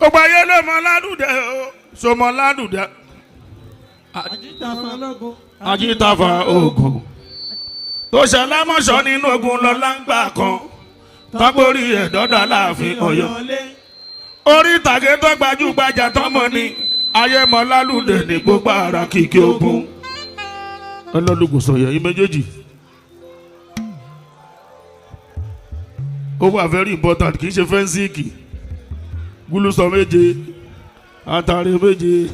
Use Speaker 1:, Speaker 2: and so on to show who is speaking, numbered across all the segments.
Speaker 1: Ọgbà yẹn ló mọ ládùúdẹ o, so mọ ládùúdẹ. Ajitafa ogun. Tó ṣẹlẹ̀ mọ́ṣọ́ nínú ogun lọ láǹgbà kan. Tọ́gbórí ẹ̀ dọ́dọ̀ láàfin Ọ̀yọ́. Orí ìtàgé tó gbajúgbajà tọ́mọ ni. Ayé mọ lálùdẹ ní gbogbo ara kìkì ogun. Ọlọ́lùgùn sọ̀yẹ̀ yìí méjèèjì. Ó wà very important, kì í ṣe fẹ́ǹsìkì. Gúlù sọ méje, àtàrí méje.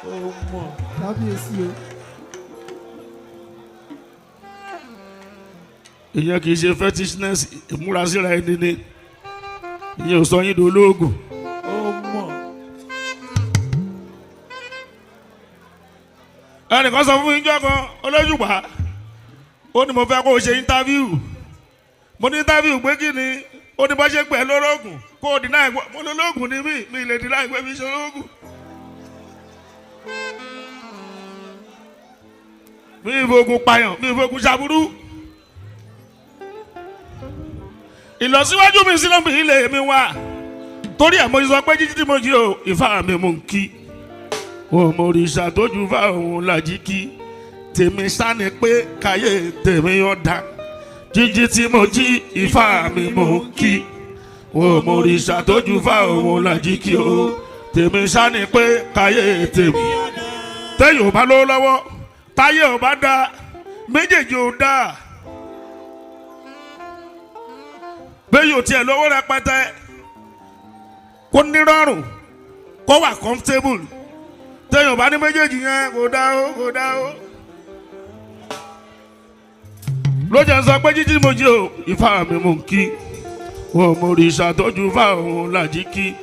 Speaker 2: Ọmọ kábíyèsí o.
Speaker 1: Ìyẹn kì í ṣe fetishness, ìmúrasíra ẹni ni. Ìyẹn ò sọ yín dolóògùn.
Speaker 2: Ọmọ.
Speaker 1: Ẹnìkan sọ fún ìjọ kan Olóṣùpá. Ó ní mo fẹ́ kó o ṣe interview. Mo ní interview pé kí ni? Ó ní bá ṣe pẹ̀ lólógùn. Kó o deny ẹ̀gbọ́n. Mo lólógùn ni mi lè deny ẹ̀gbọ́n mi ṣe ológùn. Mi ìfogun payàn, mi ìfogun ṣàbúrú. Ìlọsíwájú mi sínú mi ilé mi wá. Torí ẹ̀ mo sọ pé jíjí tí mo jí o, Ifá mi mú kí. Wọ́n mo rí ìṣàtójú fá òun làjí kí. Tèmi sáni pé káyé tèmi ọ̀dà. Jíjí tí mo jí Ifá mi mú kí. Wọ́n mo rí ìṣàtójú fá òun làjí kí o. Tèmi sáni pé káyé tèmi. Téyìn ò bá lówó lọ́wọ́, táyé ò bá dá, méjèèjì ò dá. Bẹ́ẹ̀ yóò tiẹ̀ lówó rẹpẹtẹ, kó nírọ̀rùn, kó wà comfortable. Téyìn ò bá ní méjèèjì yẹn kò dá o, kò dá o. Ló jẹ́ sọ pé jíjí mo jí o, Ifá mi mú kí. Wọ́n mo rí ìṣàtọ́jú fá òun làjí kí.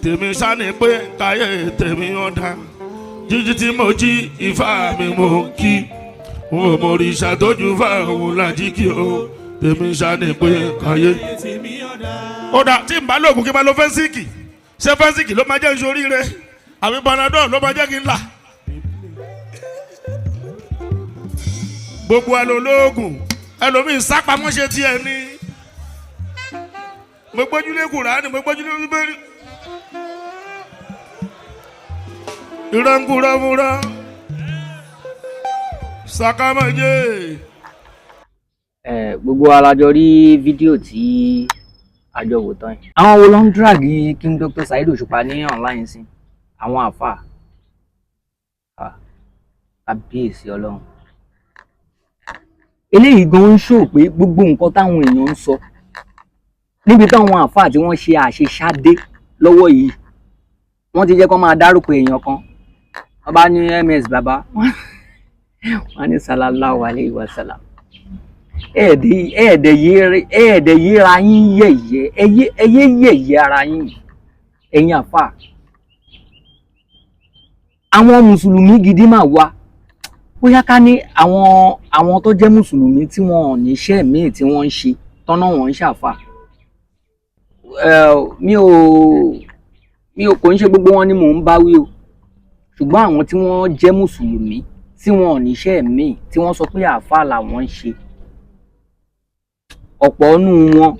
Speaker 1: Tèmi sáni pé káyé tèmi ọ̀dà. Jíjí tí mo jí Ifá mi mú kí. Wọ́n mo rí ìṣàtọ́jú fá òun làjí kí o. Tèmi sáni pé káyé. Ó dà tí n bá lóògùn kí n bá lo fẹ́ǹsìkì. Ṣé fẹ́ǹsìkì ló máa jẹ́ ìṣoríire? Àbí Panadol ló máa jẹ́ kí n là? Gbogbo ẹlòlóògùn ẹlòmíì sápamọ́ ṣe tiẹ̀ ni. Mo gbójúlé Kùránì, mo gbójúlé Bíbélì. Ìrọ̀ǹkùrọ̀mùrọ̀ sàkámọ̀jẹ́.
Speaker 3: Gbogbo alájọ rí fídíò tí àjọ wò tán yìí. Àwọn wo ló ń drag King Dr. Saheed Osupa ní online sí? Àwọn àfà. Kábíyèsí Ọlọ́run. Eléyìí gan ń ṣó pé gbogbo nǹkan táwọn èèyàn ń sọ níbi táwọn àfà tí wọ́n ṣe àṣeṣádé lọ́wọ́ yìí, wọ́n ti jẹ́ kó máa dárúkọ èèyàn kan. Wọ́n bá ní MS bàbá, wọ́n ní sallallahu alayhi wa sallam. Ẹ̀ẹ̀dẹ̀ yéra yín yẹ̀yẹ́, ẹyẹ yẹ̀yẹ́ ara yín, ẹ̀yin àfà. Àwọn mùsùlùmí gidi máa wà. Bóyá ká ní àwọn tó jẹ́ mùsùlùmí tí wọn ò níṣẹ́ míì tí wọ́n ń ṣe tọ́nà wọn ń ṣàfà. Mi ò kò ń ṣe gbogbo wọn ni mò ń bá wí o. Ṣùgbọ́n àwọn tí wọ́n jẹ́ mùsùlùmí tí wọn ò níṣẹ́ míì tí wọ́n sọ pé àfà làwọn ń ṣe. Ọ̀pọ̀ nínú wọn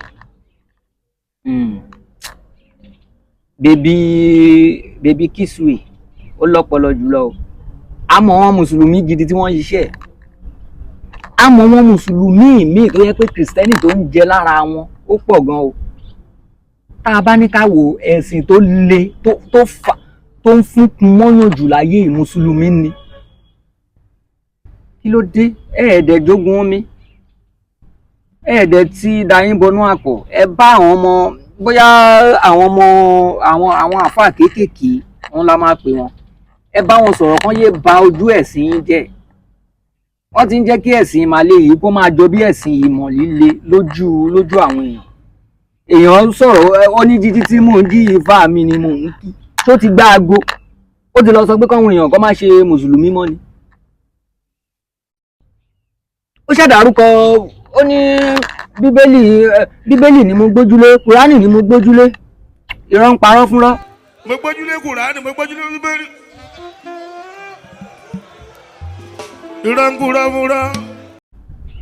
Speaker 3: bèbí kìsùwì ó lọ́pọlọ jùlọ o. Àmọ́ wọn mùsùlùmí gidi tí wọ́n ń ṣiṣẹ́. Àmọ́ wọn mùsùlùmí míì tó yẹ pé kìrìsìtẹ́nì tó ń jẹ lára wọn ó pọ̀ gan o. Tá a bá ní ká wo ẹ̀sìn tó le tó ń fúnkun mọ́yàn jù láyé mùsùlùmí ni. Kí ló dé? Ẹ̀ẹ́dẹ̀ jogun omi. Ẹ̀ẹ́dẹ̀ tí dayín bọnú àpò. Ẹ bá àwọn ọmọ, bóyá àwọn àfáà kéékèèké wọn la máa pè wọn. Ẹ bá wọn sọ̀rọ̀ kán yé ba ojú ẹ̀sìn yín jẹ́. Wọ́n ti ń jẹ́ kí ẹ̀sìn ìmàle yìí kó máa jọ bí ẹ̀sìn ìmọ̀ líle lójú àwọn èèyàn. Èèyàn sọ̀rọ̀ ó ní jíjí tí mò ń jí Ifá mi ni mò ń kí. Tó ti gbá aago. Ó ti lọ sọ pé káwọn èèyàn kan má ṣe mùsùlùmí mọ́ ni. Ó ṣàdárúkọ, ó ní bíbélì ni mo gbójúlé, Kùránì ni mo gbójúlé. Irọ́ ń parọ́ fúnrọ́.
Speaker 1: Mo gbójúlé Kùránì, mo gbójúlé Bíbélì. Ìrọ̀ǹkùrọ̀mùrọ̀.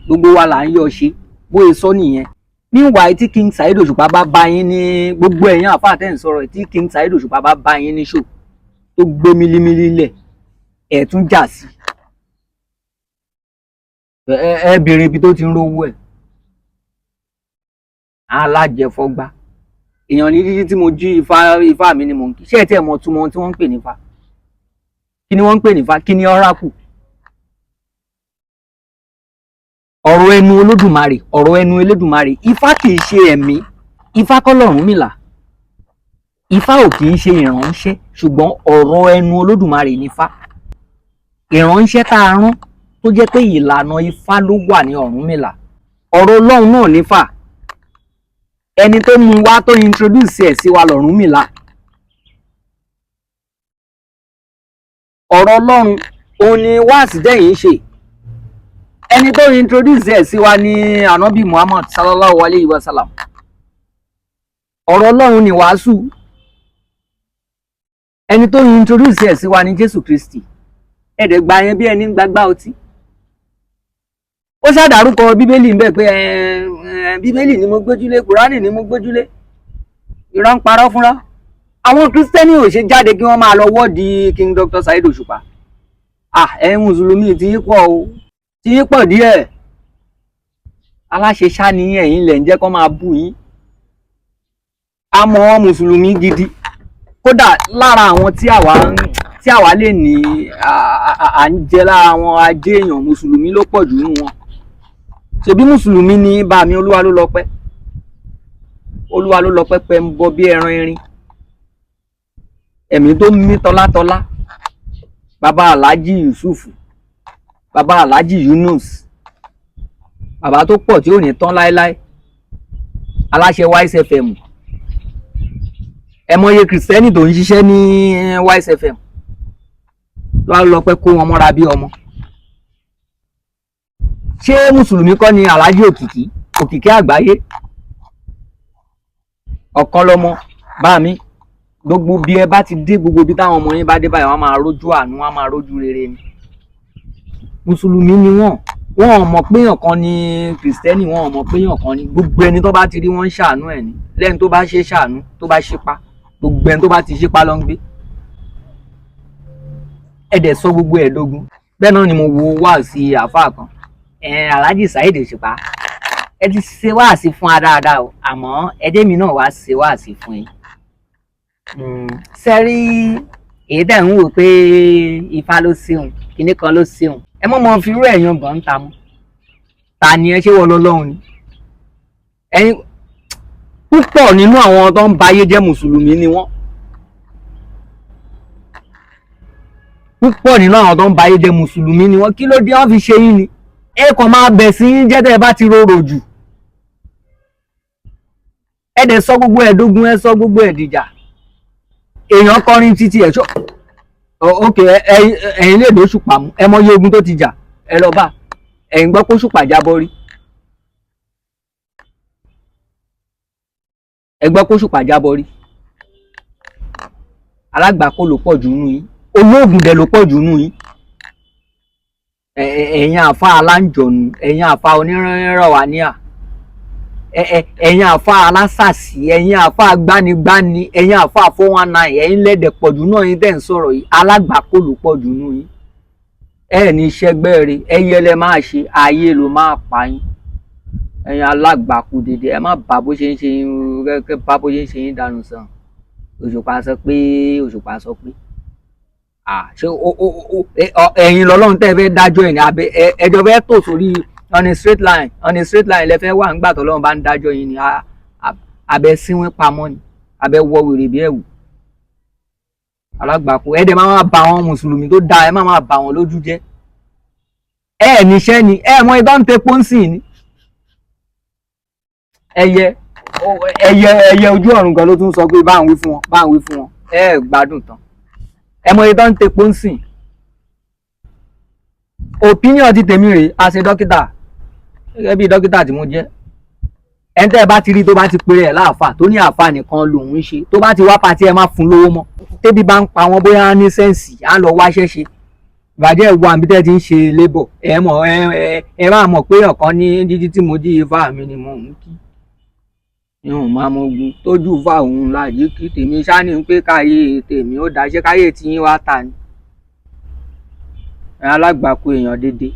Speaker 3: Gbogbo wa là ń yọ ṣe bóyá sọ nìyẹn. meanwhile tí King Saheed Òṣùpá bá bá yín ní gbogbo ẹ̀yin àfáà tẹ́ ń sọ̀rọ̀ tí King Saheed Òṣùpá bá bá yín ní show tó gbé mílímílí lẹ̀ ẹ̀ tún jà sí ẹ béèrè ibi tó ti ń rówó ẹ̀ alájẹfọ́gbá èèyàn ní títí tí mo jí ifá mi ni mò ń kí ṣé ẹ tí ẹ mọ̀ túmọ̀ tí wọ́n ń pè ní ifá kí ni wọ́n ń pè ní ifá kí ni oracle ọ̀rọ̀ ẹnu Olódùmarè ọ̀rọ̀ ẹnu Elédùmarè ifá kì í ṣe ẹ̀mí ifá kọ́ l'Ọ̀rúnmìlà ifá ò kì í ṣe ìránṣẹ́ ṣùgbọ́n ọ̀rọ̀ ẹnu Olódùmarè ní ifá ìránṣẹ́ tá a rán tó jẹ́ pé ìlànà ifá ló wà ní Ọ̀rúnmìlà ọ̀rọ̀ Ọlọ́run náà nífà ẹni tó mú wá tó introduce ẹ̀ sí wa l'Ọ̀rúnmìlà ọ̀rọ̀ Ọlọ́run òun ni wáàsí dẹ́yìn ṣe ẹni tó introduce ẹ̀ sí wa ní Ànábì Muhammad sallallahu alayhi wa sallam ọ̀rọ̀ Ọlọ́run ni wàásù ẹni tó introduce ẹ̀ sí wa ní Jésù Kristi ẹ̀ẹ́dẹ̀gba yẹn bí ẹni gbàgbá ọtí ó ṣàdárúkọ Bíbélì ń bẹ pé Bíbélì ni mo gbójúlé Kùránì ni mo gbójúlé irọ́ ń parọ́ fúnra àwọn Kristẹni ò ṣe jáde kí wọ́n máa lọ wọ́ọ̀dì King Dr. Saheed Òṣùpá ẹ̀yin mùsùlùmí ti yín pọ̀ o ti yín pọ̀ díẹ̀ aláṣẹṣá ni ẹ̀yin lẹ̀ ń jẹ́ kó máa bú yín àmọ́ mùsùlùmí gidi kódà lára àwọn tí àwa lè ní à ń jẹ lára wọn ajé èèyàn mùsùlùmí ló pọ̀ jù nínú wọn ṣebí mùsùlùmí ní bá mi Olúwa ló lọ́pẹ́ Olúwa ló lọ́pẹ́ pẹ́ ń bọ bí ẹran erin ẹ̀mí tó mí tọ́látọ́lá bàbá Alhaji Yusuf bàbá Alhaji Yunus bàbá tó pọ̀ tí ò ní tán láéláé aláṣẹ Wise FM ẹ mọye kìrìsìtẹ́nì tó ń ṣiṣẹ́ ní Wise FM lọ́wọ́ lọ́pẹ́ kó wọn mọ́ra bí ọmọ ṣé mùsùlùmí kọ́ ni Alhaji òkìkí àgbáyé ọ̀kan lọ́mọ bá mi gbogbo bí ẹ bá ti dé gbogbo bí táwọn ọmọ yín bá dé báyìí wọ́n máa rójú àánú wọ́n máa rójú rere ni mùsùlùmí ni wọ́n mọ̀ pé èèyàn kan ni kìrìsìtẹ́nì wọ́n mọ̀ pé èèyàn kan ni gbogbo ẹni tó bá ti rí wọ́n ń ṣàánú ẹ̀ ní lẹ́yìn tó bá ṣe ṣàánú tó bá ṣípa gbogbo ẹni tó bá ti ṣípa ló ń gbé ẹ̀dẹ̀ sọ gbogbo ẹ̀ dógún bẹ́ẹ̀ náà ni mo wo wáàsí àáfàá kan Alhaji Saheed Òṣùpá ẹ ti ṣe wáàsí fún wa dáadáa o àmọ́ ẹdẹ́ mi náà wá ṣe wáàsí fún yín sẹ́rí èyí dẹ̀ ń wò pé ifá ló ṣeun kinní kan ló ṣeun ẹ mọ̀ fi rú ẹ̀yàn bọ̀ ń ta mọ́ ta ni ẹ ṣé wọ́n lọ́lọ́run ni ẹ̀yin púpọ̀ nínú àwọn tó ń bayé jẹ́ mùsùlùmí ni wọ́n púpọ̀ nínú àwọn tó ń bayé jẹ́ mùsùlùmí ni wọ́n kí ló dé wọ́n fi ṣe yín ni ẹ kàn máa bẹ̀ sí yín jẹ́ tẹ́ ẹ bá ti rorò jù ẹ dẹ̀ sọ gbogbo ẹ̀ dógún ẹ sọ gbogbo ẹ̀ dìjà èèyàn kọrin títí ẹ̀ ṣọ́ ok ẹ̀yin lè dó Òṣùpá mú ẹ mọyé ogun tó ti jà ẹ lọ bá ẹ̀yin gbọ́ pé Òṣùpá jábọ́ rí ẹ gbọ́ pé Òṣùpá jábọ́ rí alágbàkó ló pọ̀ jù nù yín olóògùn dẹ̀ ló pọ̀ jù nù yín ẹ̀yin àfa aláǹjọ̀nù ẹ̀yin àfa onírànrànwáníà ẹ̀yin àfa alásàsì ẹ̀yin àfa agbánigbáni ẹ̀yin àfa 419 ẹ̀yin lẹ́dẹ̀ pọ̀jù náà yín tẹ̀ ń sọ̀rọ̀ yìí alágbàkó ló pọ̀jù nù yín ní iṣẹ́gbẹ́ rẹ̀ ẹ̀yin ẹlẹ́ máa ṣe ayé ló máa pa yín ẹ̀yin alágbàkó dédé ẹ má bá bó ṣe ń ṣe yín kẹ́kẹ́ bá bó ṣe ń ṣe yín dànù sàn Òṣùpá sọ pé ṣé ẹ̀yin lọ́lọ́run tẹ́ fẹ́ dájọ́ ẹ̀ ní abẹ́ ẹjọ́ fẹ́ tò sórí on a straight line lẹ fẹ́ wà nígbà tó lọ́run bá ń dájọ́ yín ni abẹ́ síwín pamọ́ ni abẹ́ wọ wèrè bí ẹ̀wù alágbàkó ẹ̀dẹ̀ máa bá àwọn mùsùlùmí tó dáa ẹ máa bá wọn lójú jẹ́ níṣẹ́ ni mọ ibà ń tepo ń sìn ni ẹyẹ ojú ọ̀run kan ló tún sọ pé bá ń wí fún wọn gbádùn tán mọ ibà ń tepo ń sìn opinion ti tèmi rèé a ṣe dókítà gẹ́gẹ́ bí dókítà tí mo jẹ́ ẹni tẹ́ ẹ bá ti rí tó bá ti pèrè ẹ̀ láàfà tó ní àfà nìkan lòun ń ṣe tó bá ti wá pàtí ẹ má fún lówó mọ́ tébí bá ń pa wọn bóyá ní sẹ́ǹsì á lọ wáṣẹ́ ṣe ìbàjẹ́ ìwọ àbí tẹ́ ti ń ṣe labour ẹ máa mọ̀ pé ọ̀kan ní jíjí tí mo jí ifá mi ni mo ń kí ìhùn máa mogun tójú fa òun làjí kí tèmi ṣáni pé káyé tèmi ó dáṣẹ́ káyé tí yín wá ta ni. Ẹ alágbàkú èèyàn dédé.